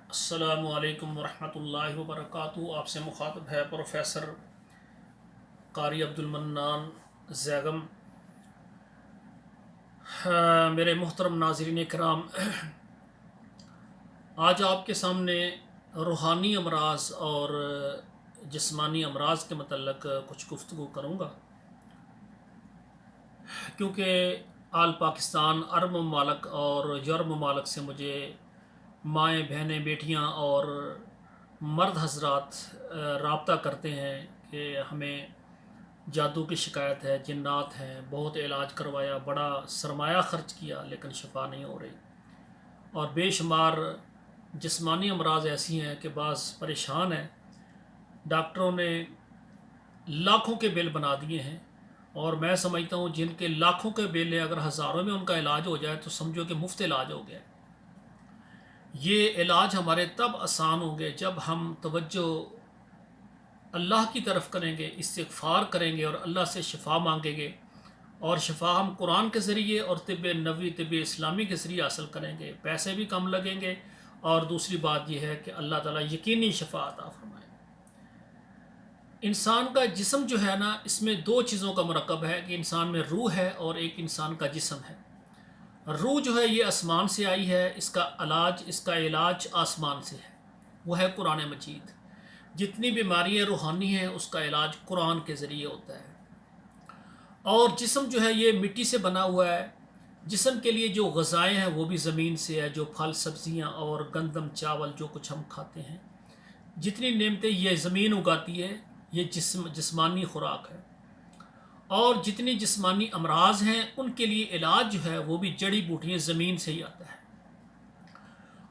السلام علیکم ورحمۃ اللہ وبرکاتہ۔ آپ سے مخاطب ہے پروفیسر قاری عبدالمنان زیگم۔ میرے محترم ناظرین کرام، آج آپ کے سامنے روحانی امراض اور جسمانی امراض کے متعلق کچھ گفتگو کروں گا، کیونکہ آل پاکستان، عرب ممالک اور یورپ ممالک سے مجھے مائیں، بہنیں، بیٹیاں اور مرد حضرات رابطہ کرتے ہیں کہ ہمیں جادو کی شکایت ہے، جنات ہیں، بہت علاج کروایا، بڑا سرمایہ خرچ کیا لیکن شفا نہیں ہو رہی، اور بے شمار جسمانی امراض ایسی ہیں کہ بعض پریشان ہیں، ڈاکٹروں نے لاکھوں کے بل بنا دیے ہیں، اور میں سمجھتا ہوں جن کے لاکھوں کے بل ہیں اگر ہزاروں میں ان کا علاج ہو جائے تو سمجھو کہ مفت علاج ہو گیا۔ یہ علاج ہمارے تب آسان ہوں گے جب ہم توجہ اللہ کی طرف کریں گے، استغفار کریں گے اور اللہ سے شفا مانگیں گے، اور شفا ہم قرآن کے ذریعے اور طب نبوی، طب اسلامی کے ذریعے حاصل کریں گے، پیسے بھی کم لگیں گے، اور دوسری بات یہ ہے کہ اللہ تعالیٰ یقینی شفا عطا فرمائے۔ انسان کا جسم جو ہے نا، اس میں دو چیزوں کا مرکب ہے، کہ انسان میں روح ہے اور ایک انسان کا جسم ہے۔ روح جو ہے یہ آسمان سے آئی ہے، اس کا علاج آسمان سے ہے، وہ ہے قرآن مجید۔ جتنی بیماریاں روحانی ہیں اس کا علاج قرآن کے ذریعے ہوتا ہے۔ اور جسم جو ہے یہ مٹی سے بنا ہوا ہے، جسم کے لیے جو غذائیں ہیں وہ بھی زمین سے ہے، جو پھل سبزیاں اور گندم چاول جو کچھ ہم کھاتے ہیں، جتنی نعمتیں یہ زمین اگاتی ہے، یہ جسمانی خوراک ہے۔ اور جتنی جسمانی امراض ہیں ان کے لیے علاج جو ہے وہ بھی جڑی بوٹیاں زمین سے ہی آتا ہے۔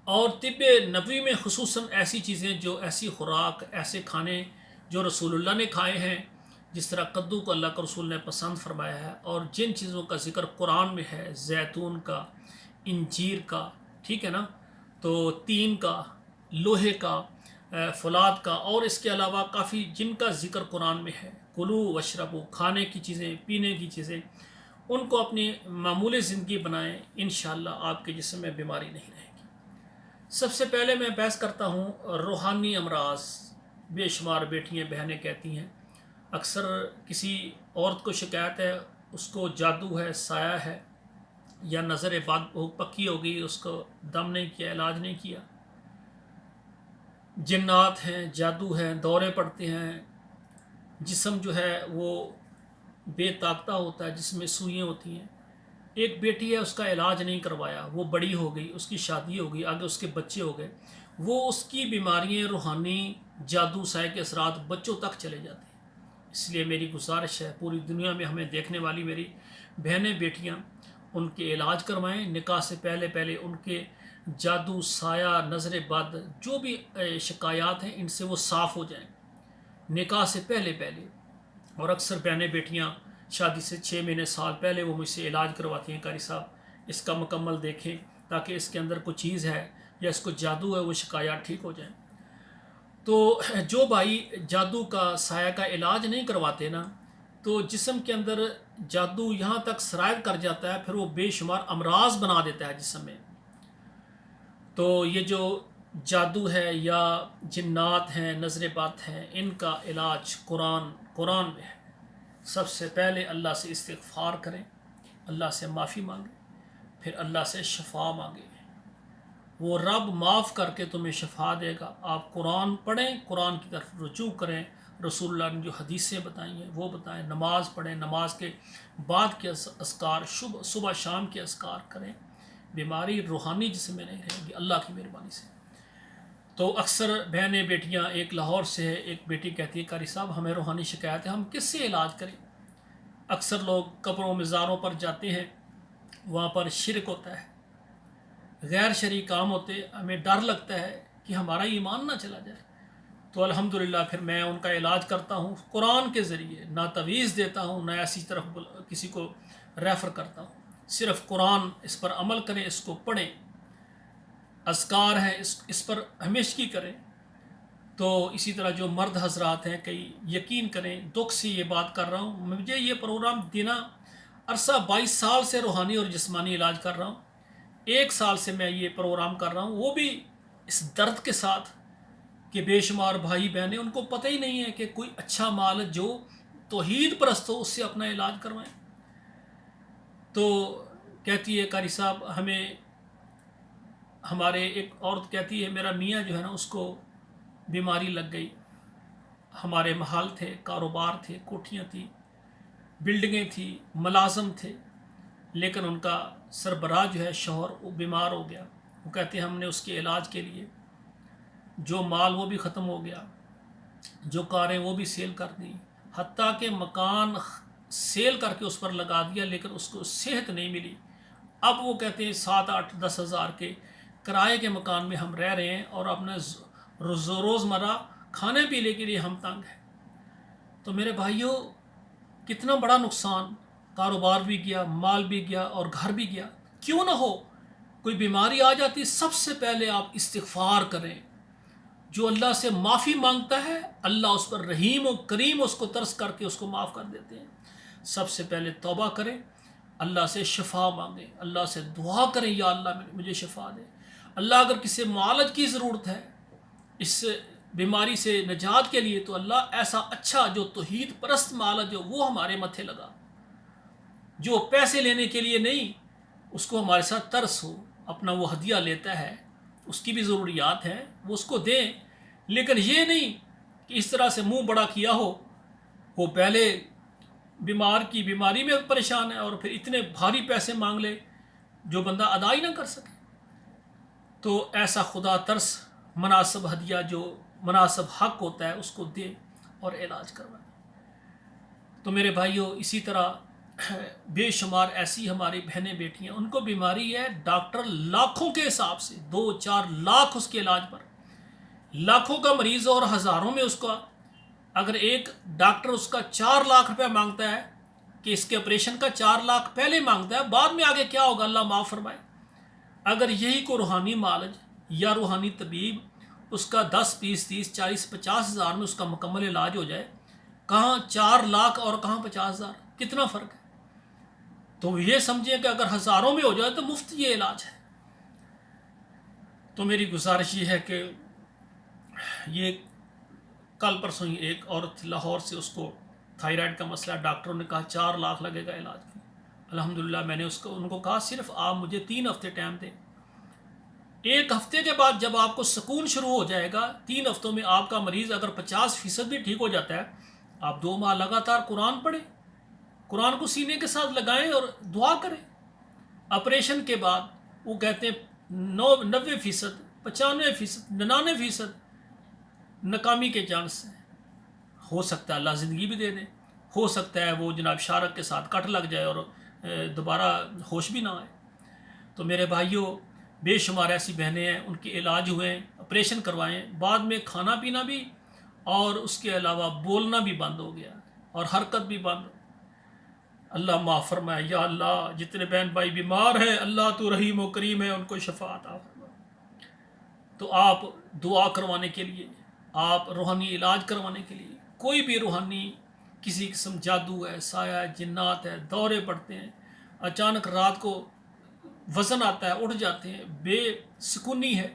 اور طب نبوی میں خصوصاً ایسی چیزیں، جو ایسی خوراک، ایسے کھانے جو رسول اللہ نے کھائے ہیں، جس طرح کدو کو اللہ کے رسول نے پسند فرمایا ہے، اور جن چیزوں کا ذکر قرآن میں ہے، زیتون کا، انجیر کا، ٹھیک ہے نا، تو تین کا، لوہے کا، فولاد کا، اور اس کے علاوہ کافی جن کا ذکر قرآن میں ہے، کلو وشربو، کھانے کی چیزیں، پینے کی چیزیں، ان کو اپنی معمولی زندگی بنائیں، انشاءاللہ آپ کے جسم میں بیماری نہیں رہے گی۔ سب سے پہلے میں بحث کرتا ہوں روحانی امراض۔ بے شمار بیٹیاں، بہنیں کہتی ہیں، اکثر کسی عورت کو شکایت ہے، اس کو جادو ہے، سایہ ہے، یا نظر بد پکی ہو گئی، اس کو دم نہیں کیا، علاج نہیں کیا، جنات ہیں، جادو ہے، دورے پڑتے ہیں، جسم جو ہے وہ بے طاقتہ ہوتا ہے، جس میں سوئیاں ہوتی ہیں۔ ایک بیٹی ہے، اس کا علاج نہیں کروایا، وہ بڑی ہو گئی، اس کی شادی ہو گئی، آگے اس کے بچے ہو گئے، وہ اس کی بیماریاں، روحانی جادو سائے کے اثرات بچوں تک چلے جاتے ہیں۔ اس لیے میری گزارش ہے، پوری دنیا میں ہمیں دیکھنے والی میری بہنیں، بیٹیاں، ان کے علاج کروائیں، نکاح سے پہلے پہلے ان کے جادو، سایہ، نظر بد، جو بھی شکایات ہیں ان سے وہ صاف ہو جائیں نکاح سے پہلے پہلے۔ اور اکثر بہنیں، بیٹیاں شادی سے 6 مہینے، سال پہلے وہ مجھ سے علاج کرواتی ہیں، قاری صاحب اس کا مکمل دیکھیں تاکہ اس کے اندر کوئی چیز ہے یا اس کو جادو ہے، وہ شکایات ٹھیک ہو جائیں۔ تو جو بھائی جادو کا، سایہ کا علاج نہیں کرواتے نا، تو جسم کے اندر جادو یہاں تک سرایت کر جاتا ہے، پھر وہ بے شمار امراض بنا دیتا ہے جسم میں۔ تو یہ جو جادو ہے یا جنات ہیں، نظر بات ہیں، ان کا علاج قرآن میں ہے۔ سب سے پہلے اللہ سے استغفار کریں، اللہ سے معافی مانگیں، پھر اللہ سے شفا مانگیں، وہ رب معاف کر کے تمہیں شفا دے گا۔ آپ قرآن پڑھیں، قرآن کی طرف رجوع کریں، رسول اللہ نے جو حدیثیں بتائی ہیں وہ بتائیں، نماز پڑھیں، نماز کے بعد کے اذکار، صبح شام کے اذکار کریں، بیماری روحانی جسم میں نہیں رہے گی اللہ کی مہربانی سے۔ تو اکثر بہنیں، بیٹیاں، ایک لاہور سے ہے، ایک بیٹی کہتی ہے، قاری صاحب ہمیں روحانی شکایت ہے، ہم کس سے علاج کریں؟ اکثر لوگ قبروں مزاروں پر جاتے ہیں، وہاں پر شرک ہوتا ہے، غیر شرعی کام ہوتے، ہمیں ڈر لگتا ہے کہ ہمارا ایمان نہ چلا جائے، تو الحمدللہ پھر میں ان کا علاج کرتا ہوں قرآن کے ذریعے، نہ تویز دیتا ہوں، نہ ایسی طرف کسی کو ریفر کرتا ہوں، صرف قرآن، اس پر عمل کریں، اس کو پڑھیں، اذکار ہیں اس پر ہمیشگی کریں۔ تو اسی طرح جو مرد حضرات ہیں، کئی یقین کریں، دکھ سے یہ بات کر رہا ہوں، مجھے یہ پروگرام دینا عرصہ 22 سال سے روحانی اور جسمانی علاج کر رہا ہوں، 1 سال سے میں یہ پروگرام کر رہا ہوں، وہ بھی اس درد کے ساتھ کہ بے شمار بھائی بہنیں ان کو پتہ ہی نہیں ہے کہ کوئی اچھا معالج جو توحید پرست ہو اس سے اپنا علاج کروائیں. تو کہتی ہے قاری صاحب ہمیں، ہمارے ایک عورت کہتی ہے میرا میاں جو ہے نا اس کو بیماری لگ گئی، ہمارے محل تھے، کاروبار تھے، کوٹھیاں تھیں، بلڈنگیں تھیں، ملازم تھے، لیکن ان کا سربراہ جو ہے شوہر وہ بیمار ہو گیا. وہ کہتے ہیں ہم نے اس کے علاج کے لیے جو مال وہ بھی ختم ہو گیا، جو کاریں وہ بھی سیل کر دی، حتیٰ کہ مکان سیل کر کے اس پر لگا دیا، لیکن اس کو صحت نہیں ملی. اب وہ کہتے ہیں 7-8-10 ہزار کے کرائے کے مکان میں ہم رہ رہے ہیں اور اپنے روزمرہ کھانے پینے کے لیے ہم تنگ ہیں. تو میرے بھائیوں کتنا بڑا نقصان، کاروبار بھی گیا، مال بھی گیا اور گھر بھی گیا. کیوں نہ ہو کوئی بیماری آ جاتی، سب سے پہلے آپ استغفار کریں. جو اللہ سے معافی مانگتا ہے اللہ اس پر رحیم و کریم اس کو ترس کر کے اس کو معاف کر دیتے ہیں. سب سے پہلے توبہ کریں، اللہ سے شفا مانگیں، اللہ سے دعا کریں یا اللہ مجھے شفا دے. اللہ اگر کسی معالج کی ضرورت ہے اس بیماری سے نجات کے لیے تو اللہ ایسا اچھا جو توحید پرست معالج ہو وہ ہمارے متھے لگا، جو پیسے لینے کے لیے نہیں، اس کو ہمارے ساتھ ترس ہو، اپنا وہ ہدیہ لیتا ہے، اس کی بھی ضروریات ہیں وہ اس کو دیں. لیکن یہ نہیں کہ اس طرح سے منہ بڑا کیا ہو، وہ پہلے بیمار کی بیماری میں پریشان ہے اور پھر اتنے بھاری پیسے مانگ لے جو بندہ ادا ہی نہ کر سکے. تو ایسا خدا ترس مناسب ہدیہ جو مناسب حق ہوتا ہے اس کو دے اور علاج کروائے. تو میرے بھائیوں اسی طرح بے شمار ایسی ہماری بہنیں بیٹیاں ان کو بیماری ہے، ڈاکٹر لاکھوں کے حساب سے 2-4 لاکھ اس کے علاج پر، لاکھوں کا مریض اور ہزاروں میں اس کا، اگر ایک ڈاکٹر اس کا 4 لاکھ روپے مانگتا ہے کہ اس کے آپریشن کا 4 لاکھ پہلے مانگتا ہے، بعد میں آگے کیا ہوگا اللہ معاف فرمائے. اگر یہی کو روحانی معالج یا روحانی طبیب اس کا 10-20-30-40-50 ہزار میں اس کا مکمل علاج ہو جائے، کہاں 4 لاکھ اور کہاں 50 ہزار، کتنا فرق ہے. تو یہ سمجھیں کہ اگر ہزاروں میں ہو جائے تو مفت یہ علاج ہے. تو میری گزارش یہ ہے کہ یہ کل پرسوں ہی ایک عورت لاہور سے، اس کو تھائرائڈ کا مسئلہ، ڈاکٹروں نے کہا 4 لاکھ لگے گا علاج کی. الحمدللہ میں نے ان کو کہا صرف آپ مجھے 3 ہفتے ٹائم دیں، 1 ہفتے کے بعد جب آپ کو سکون شروع ہو جائے گا، 3 ہفتوں میں آپ کا مریض اگر 50% بھی ٹھیک ہو جاتا ہے، آپ 2 ماہ لگاتار قرآن پڑھیں، قرآن کو سینے کے ساتھ لگائیں اور دعا کریں. آپریشن کے بعد وہ کہتے ہیں 90%، 95%، 99% ناکامی کے چانس ہیں. ہو سکتا ہے اللہ زندگی بھی دے دیں، ہو سکتا ہے وہ جناب شارک کے ساتھ کٹ لگ جائے اور دوبارہ ہوش بھی نہ آئے. تو میرے بھائیوں بے شمار ایسی بہنیں ہیں ان کے علاج ہوئے ہیں، آپریشن کروائیں، بعد میں کھانا پینا بھی اور اس کے علاوہ بولنا بھی بند ہو گیا اور حرکت بھی بند. اللہ معاف فرمائے. یا اللہ جتنے بہن بھائی بیمار ہیں اللہ تو رحیم و کریم ہے، ان کو شفا عطا فرما. تو آپ دعا کروانے کے لیے، آپ روحانی علاج کروانے کے لیے، کوئی بھی روحانی کسی قسم جادو ہے، سایہ ہے، جنات ہے، دورے پڑتے ہیں، اچانک رات کو وزن آتا ہے، اٹھ جاتے ہیں، بے سکونی ہے،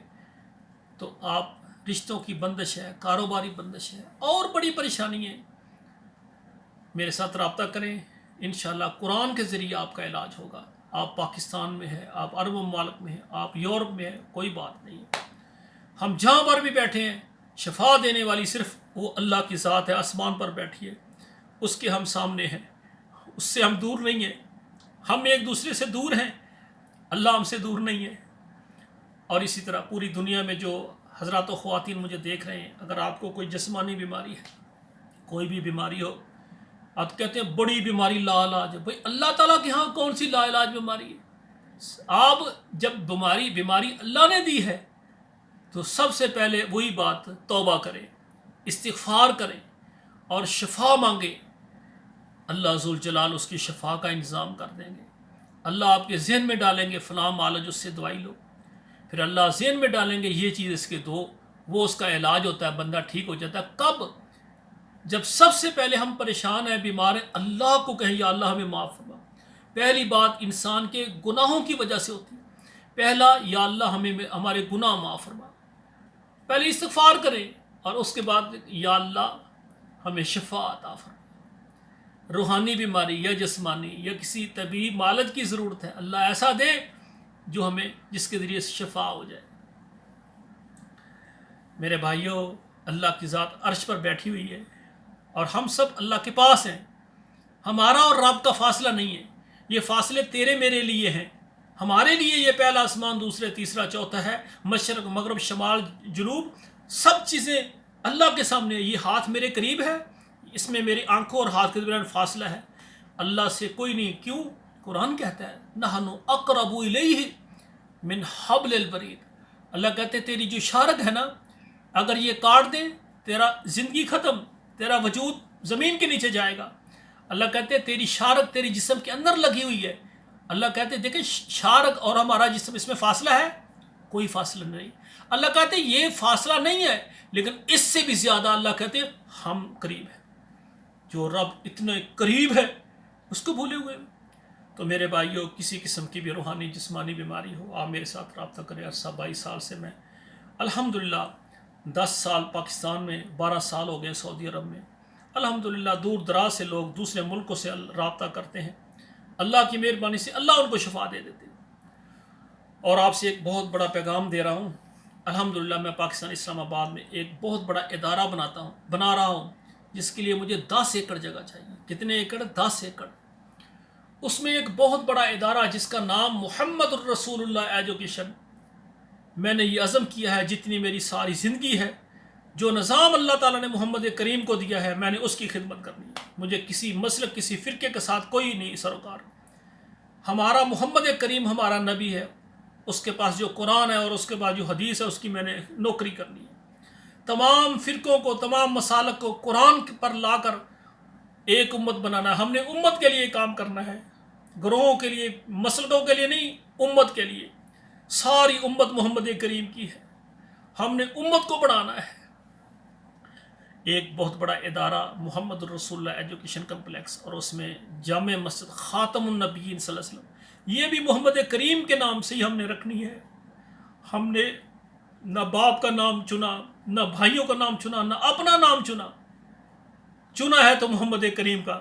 تو آپ رشتوں کی بندش ہے، کاروباری بندش ہے اور بڑی پریشانی ہے، میرے ساتھ رابطہ کریں. انشاءاللہ قرآن کے ذریعے آپ کا علاج ہوگا. آپ پاکستان میں ہیں، آپ عرب ممالک میں ہیں، آپ یورپ میں ہیں، کوئی بات نہیں. ہم جہاں پر بھی بیٹھے ہیں شفا دینے والی صرف وہ اللہ کی ذات ہے. آسمان پر بیٹھی ہے، اس کے ہم سامنے ہیں، اس سے ہم دور نہیں ہیں. ہم ایک دوسرے سے دور ہیں، اللہ ہم سے دور نہیں ہے. اور اسی طرح پوری دنیا میں جو حضرات و خواتین مجھے دیکھ رہے ہیں، اگر آپ کو کوئی جسمانی بیماری ہے، کوئی بھی بیماری ہو، آپ کہتے ہیں بڑی بیماری لا علاج ہے. بھائی اللہ تعالیٰ کے ہاں کون سی لا علاج بیماری ہے؟ آپ جب بیماری اللہ نے دی ہے تو سب سے پہلے وہی بات، توبہ کریں، استغفار کریں اور شفا مانگیں. اللہ ذوالجلال اس کی شفا کا انتظام کر دیں گے. اللہ آپ کے ذہن میں ڈالیں گے فلاں معالج اس سے دوائی لو، پھر اللہ ذہن میں ڈالیں گے یہ چیز اس کے دو، وہ اس کا علاج ہوتا ہے، بندہ ٹھیک ہو جاتا ہے. کب؟ جب سب سے پہلے ہم پریشان ہیں، بیمار ہیں، اللہ کو کہیں یا اللہ ہمیں معاف فرما. پہلی بات انسان کے گناہوں کی وجہ سے ہوتی ہے. پہلا یا اللہ ہمیں ہمارے گناہ معاف فرما. پہلے استغفار کریں اور اس کے بعد یا اللہ ہمیں شفا عطا فرما، روحانی بیماری یا جسمانی یا کسی طبی معالج کی ضرورت ہے، اللہ ایسا دے جو ہمیں جس کے ذریعے سے شفا ہو جائے۔ میرے بھائیوں، اللہ کی ذات عرش پر بیٹھی ہوئی ہے اور ہم سب اللہ کے پاس ہیں۔ ہمارا اور رب کا فاصلہ نہیں ہے، یہ فاصلے تیرے میرے لیے ہیں۔ ہمارے لیے یہ پہلا آسمان، دوسرے، تیسرا، چوتھا ہے، مشرق، مغرب، شمال، جنوب، سب چیزیں اللہ کے سامنے۔ یہ ہاتھ میرے قریب ہے، اس میں میری آنکھوں اور ہاتھ کے درمیان فاصلہ ہے، اللہ سے کوئی نہیں۔ کیوں؟ قرآن کہتا ہے نحن اقرب الیہ من حبل الورید۔ اللہ کہتے ہیں تیری جو شارک ہے نا، اگر یہ کاٹ دے تیرا زندگی ختم، تیرا وجود زمین کے نیچے جائے گا۔ اللہ کہتے ہیں تیری شارک تیری جسم کے اندر لگی ہوئی ہے۔ اللہ کہتے ہیں دیکھیں شارک اور ہمارا جسم، اس میں فاصلہ ہے؟ کوئی فاصلہ نہیں۔ اللہ کہتے ہیں یہ فاصلہ نہیں ہے، لیکن اس سے بھی زیادہ اللہ کہتے ہیں ہم قریب ہیں۔ جو رب اتنے قریب ہے اس کو بھولے ہوئے۔ تو میرے بھائیوں، کسی قسم کی بھی روحانی جسمانی بیماری ہو، آپ میرے ساتھ رابطہ کریں۔ عرصہ 22 سال سے میں الحمدللہ 10 سال پاکستان میں، 12 سال ہو گئے سعودی عرب میں۔ الحمدللہ دور دراز سے لوگ دوسرے ملکوں سے رابطہ کرتے ہیں، اللہ کی مہربانی سے اللہ ان کو شفا دے دیتے ہیں۔ اور آپ سے ایک بہت بڑا پیغام دے رہا ہوں، الحمدللہ میں پاکستان اسلام آباد میں ایک بہت بڑا ادارہ بنا رہا ہوں، جس کے لیے مجھے 10 ایکڑ جگہ چاہیے۔ کتنے ایکڑ؟ 10 ایکڑ۔ اس میں ایک بہت بڑا ادارہ جس کا نام محمد الرسول اللہ ایجوکیشن۔ میں نے یہ عزم کیا ہے جتنی میری ساری زندگی ہے، جو نظام اللہ تعالیٰ نے محمد کریم کو دیا ہے، میں نے اس کی خدمت کرنی ہے۔ مجھے کسی مسلک، کسی فرقے کے ساتھ کوئی نہیں سروکار۔ ہمارا محمد کریم ہمارا نبی ہے، اس کے پاس جو قرآن ہے اور اس کے بعد جو حدیث ہے، اس کی میں نے نوکری کرنی ہے۔ تمام فرقوں کو، تمام مسالک کو قرآن پر لا کر ایک امت بنانا ہے۔ ہم نے امت کے لیے کام کرنا ہے، گروہوں کے لیے، مسلکوں کے لیے نہیں، امت کے لیے۔ ساری امت محمد کریم کی ہے، ہم نے امت کو بڑھانا ہے۔ ایک بہت بڑا ادارہ محمد الرسول اللہ ایجوکیشن کمپلیکس، اور اس میں جامع مسجد خاتم النبیین صلی اللہ علیہ وسلم، یہ بھی محمد کریم کے نام سے ہی ہم نے رکھنی ہے۔ ہم نے نہ باپ کا نام چنا، نہ بھائیوں کا نام چنا، نہ اپنا نام چنا ہے تو محمد کریم کا،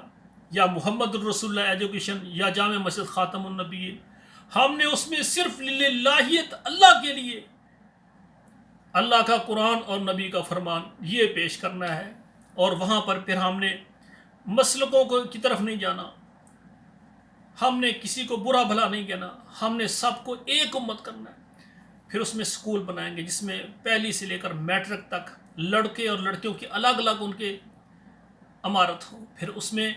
یا محمد الرسول اللہ ایجوکیشن یا جامع مسجد خاتم النبیین۔ ہم نے اس میں صرف للہیت، اللہ کے لیے، اللہ کا قرآن اور نبی کا فرمان یہ پیش کرنا ہے۔ اور وہاں پر پھر ہم نے مسلکوں کی طرف نہیں جانا، ہم نے کسی کو برا بھلا نہیں کہنا، ہم نے سب کو ایک امت کرنا ہے۔ پھر اس میں سکول بنائیں گے جس میں پہلی سے لے کر میٹرک تک لڑکے اور لڑکیوں کی الگ الگ ان کے عمارت ہو۔ پھر اس میں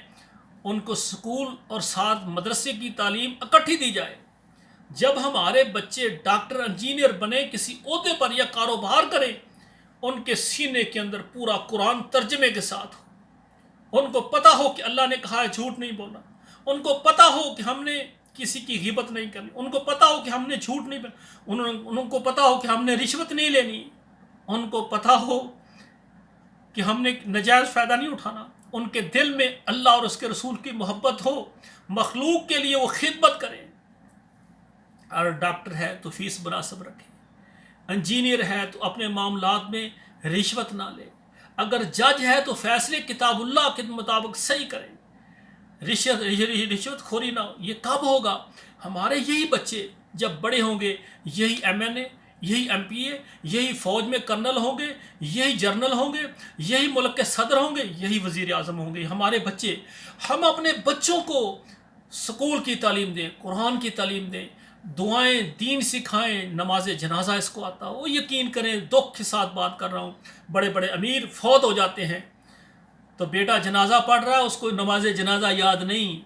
ان کو سکول اور ساتھ مدرسے کی تعلیم اکٹھی دی جائے۔ جب ہمارے بچے ڈاکٹر، انجینئر بنے، کسی عہدے پر یا کاروبار کریں، ان کے سینے کے اندر پورا قرآن ترجمے کے ساتھ ہو، ان کو پتہ ہو کہ اللہ نے کہا ہے جھوٹ نہیں بولنا، ان کو پتہ ہو کہ ہم نے کسی کی غیبت نہیں کرنی، ان کو پتہ ہو کہ ہم نے جھوٹ نہیں بولنا، ان کو پتہ ہو کہ ہم نے رشوت نہیں لینی، ان کو پتہ ہو کہ ہم نے نجائز فائدہ نہیں اٹھانا۔ ان کے دل میں اللہ اور اس کے رسول کی محبت ہو، مخلوق کے لیے وہ خدمت کریں۔ اور ڈاکٹر ہے تو فیس مناسب رکھے، انجینئر ہے تو اپنے معاملات میں رشوت نہ لے، اگر جج ہے تو فیصلے کتاب اللہ کے مطابق صحیح کریں، رشوت خوری نہ ہو۔ یہ کب ہوگا؟ ہمارے یہی بچے جب بڑے ہوں گے، یہی ایم این اے، یہی ایم پی اے، یہی فوج میں کرنل ہوں گے، یہی جرنل ہوں گے، یہی ملک کے صدر ہوں گے، یہی وزیر اعظم ہوں گے ہمارے بچے۔ ہم اپنے بچوں کو سکول کی تعلیم دیں، قرآن کی تعلیم دیں، دعائیں دین سکھائیں، نماز جنازہ اس کو آتا ہو۔ وہ یقین کریں، دکھ کے ساتھ بات کر رہا ہوں، بڑے بڑے امیر فوت ہو جاتے ہیں تو بیٹا جنازہ پڑھ رہا ہے، اس کو نماز جنازہ یاد نہیں،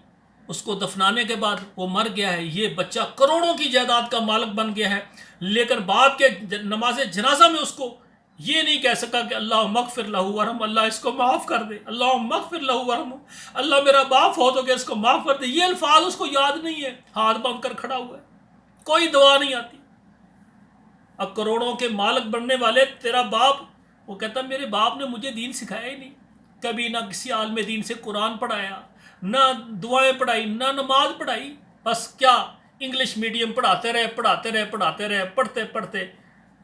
اس کو دفنانے کے بعد وہ مر گیا ہے، یہ بچہ کروڑوں کی جائیداد کا مالک بن گیا ہے، لیکن بعد کے نماز جنازہ میں اس کو یہ نہیں کہہ سکا کہ اللہ مغفر لہ ورحم، اللہ اس کو معاف کر دے، اللہ مغفر لہ ورحم، اللہ میرا باپ فوت ہو گیا اس کو معاف کر دے۔ یہ الفاظ اس کو یاد نہیں ہے، ہاتھ باندھ کر کھڑا ہوا ہے، کوئی دعا نہیں آتی۔ اب کروڑوں کے مالک بننے والے تیرا باپ، وہ کہتا میرے باپ نے مجھے دین سکھایا ہی نہیں، کبھی نہ کسی عالم دین سے قرآن پڑھایا، نہ دعائیں پڑھائی، نہ نماز پڑھائی، بس کیا انگلش میڈیم پڑھاتے رہے، پڑھتے